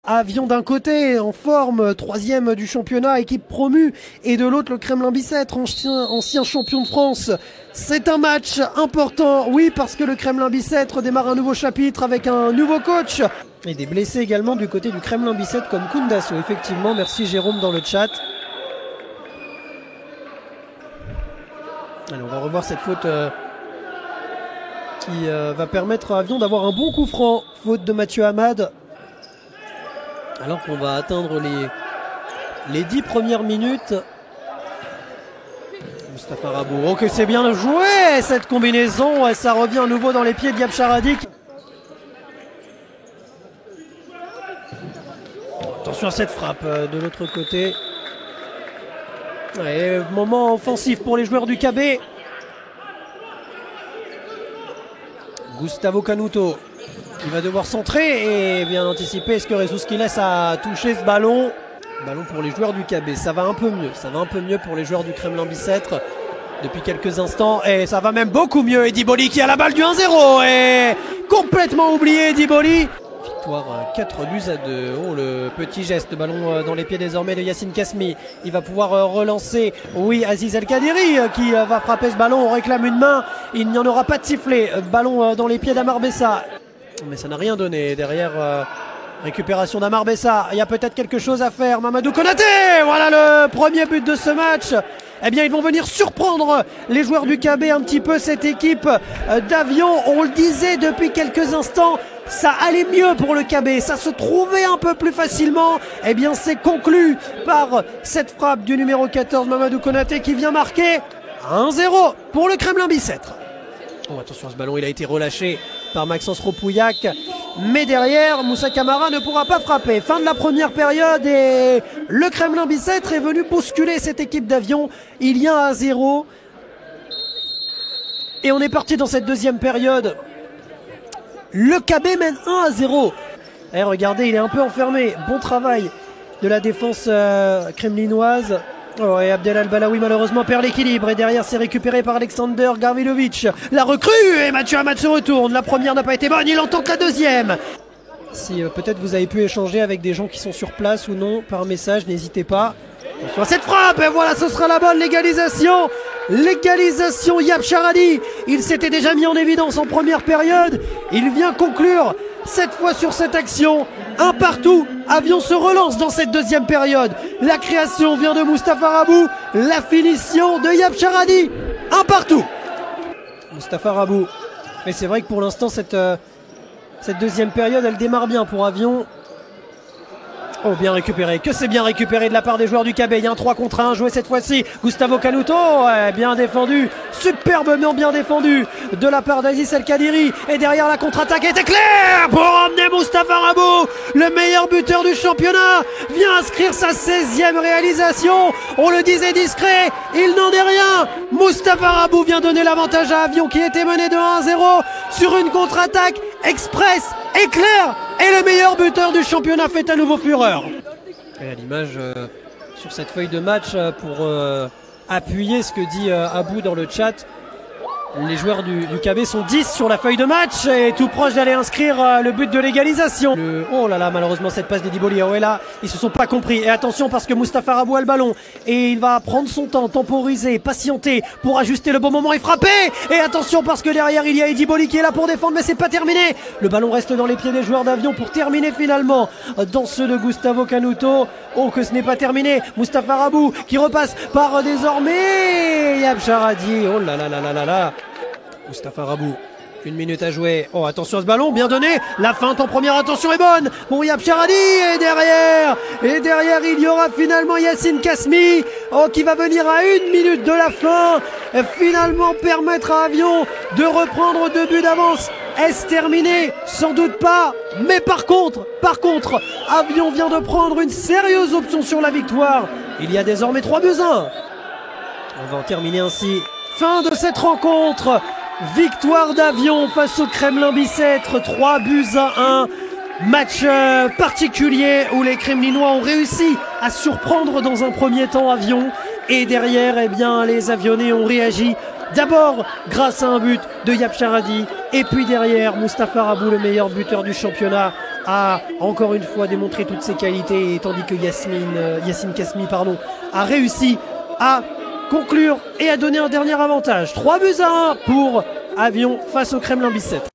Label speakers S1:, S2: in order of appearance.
S1: Avion d'un côté en forme, 3e du championnat, équipe promue, et de l'autre le Kremlin-Bicêtre, ancien champion de France. C'est un match important, oui, parce que le Kremlin-Bicêtre démarre un nouveau chapitre avec un nouveau coach. Et des blessés également du côté du Kremlin-Bicêtre comme Koundasso, effectivement, merci Jérôme dans le chat. Allez, on va revoir cette faute qui va permettre à Avion d'avoir un bon coup franc, faute de Mathieu Hamad. Alors qu'on va atteindre les 10 premières minutes. Mustapha Rabou. Oh que c'est bien joué cette combinaison. Et ça revient à nouveau dans les pieds de Yab Charadi. Attention à cette frappe de l'autre côté. Et moment offensif pour les joueurs du KB. Gustavo Canuto. Il va devoir centrer et bien anticiper. Est-ce que Rezouski laisse à toucher ce ballon? Ballon pour les joueurs du KB. Ça va un peu mieux. Ça va un peu mieux pour les joueurs du Kremlin-Bicêtre depuis quelques instants. Et ça va même beaucoup mieux. Ediboli qui a la balle du 1-0. Et complètement oublié Ediboli. Victoire 4 buts à 2. Oh, le petit geste. Ballon dans les pieds désormais de Yacine Kasmi. Il va pouvoir relancer. Oui, Aziz El Kadiri qui va frapper ce ballon. On réclame une main. Il n'y en aura pas de sifflet. Ballon dans les pieds d'Amar Bessa. Mais ça n'a rien donné. Derrière, récupération d'Amar Bessa. Il y a peut-être quelque chose à faire. Mamadou Konaté. Voilà le premier but de ce match. Eh bien, ils vont venir surprendre les joueurs du KB un petit peu, cette équipe d'Avion. On le disait depuis quelques instants, ça allait mieux pour le KB. Ça se trouvait un peu plus facilement. Eh bien, c'est conclu par cette frappe du numéro 14, Mamadou Konaté, qui vient marquer 1-0 pour le Kremlin-Bicêtre. Oh, attention, ce ballon, il a été relâché par Maxence Ropouillac. Mais derrière, Moussa Camara ne pourra pas frapper. Fin de la première période et le Kremlin-Bicêtre est venu bousculer cette équipe d'Avion. Il y a 1-0. Et on est parti dans cette deuxième période. Le KB mène 1-0. Et regardez, il est un peu enfermé. Bon travail de la défense kremlinoise. Oh, et Abdel Al-Balawi malheureusement perd l'équilibre et derrière c'est récupéré par Alexander Garvilovic. La recrue et Mathieu Hamad se retourne. La première n'a pas été bonne, il en tente la deuxième. Si peut-être vous avez pu échanger avec des gens qui sont sur place ou non par message, n'hésitez pas. Attention à cette frappe et voilà, ce sera la bonne légalisation. Légalisation Yab Charadi. Il s'était déjà mis en évidence en première période. Il vient conclure cette fois sur cette action. Un partout. Avion se relance dans cette deuxième période. La création vient de Mustapha Rabou. La finition de Yab Charadi. Un partout. Mustapha Rabou. Mais c'est vrai que pour l'instant cette deuxième période elle démarre bien pour Avion. Oh, bien récupéré, que c'est bien récupéré de la part des joueurs du KB. Il y a un 3 contre 1 joué cette fois-ci. Gustavo Canuto, bien défendu, superbement bien défendu de la part d'Aziz El Kadiri. Et derrière la contre-attaque était claire pour emmener Mustapha Rabou, le meilleur buteur du championnat, vient inscrire sa 16e réalisation. On le disait discret, il n'en est rien. Mustapha Rabou vient donner l'avantage à Avion qui était mené de 1-0 sur une contre-attaque express, éclair. Et le meilleur buteur du championnat fait à nouveau fureur. Et à l'image sur cette feuille de match pour appuyer ce que dit Abou dans le chat. Les joueurs du KB sont 10 sur la feuille de match et tout proche d'aller inscrire le but de l'égalisation. Oh là là, malheureusement cette passe d'Ediboli. Oh, et là, ils se sont pas compris. Et attention parce que Mustapha Rabou a le ballon et il va prendre son temps, temporiser, patienter pour ajuster le bon moment et frapper. Et attention parce que derrière il y a Ediboli qui est là pour défendre, mais c'est pas terminé. Le ballon reste dans les pieds des joueurs d'Avion pour terminer finalement dans ceux de Gustavo Canuto. Oh que ce n'est pas terminé. Mustapha Rabou qui repasse par désormais Yab Charadi. Oh là là là là là là. Mustapha Rabou, 1 minute à jouer. Oh attention à ce ballon, bien donné. La feinte en première intention est bonne pour Yab Charadi. Et derrière il y aura finalement Yacine Kasmi, oh, qui va venir à 1 minute de la fin finalement permettre à Avion de reprendre 2 buts d'avance. Est-ce terminé? Sans doute pas. Mais par contre, Avion vient de prendre une sérieuse option sur la victoire. Il y a désormais 3 buts à 1. On va en terminer ainsi. Fin de cette rencontre. Victoire d'Avion face au Kremlin-Bicêtre, 3 buts à 1. Match particulier où les Kremlinois ont réussi à surprendre dans un premier temps Avion. Et derrière, eh bien, les Avionnais ont réagi D'abord grâce à un but de Yap Charadi, et puis derrière Mustapha Rabou, le meilleur buteur du championnat, a encore une fois démontré toutes ses qualités, tandis que Yacine Kasmi a réussi à conclure et à donner un dernier avantage. 3-1 pour Avion face au Kremlin Bicêtre.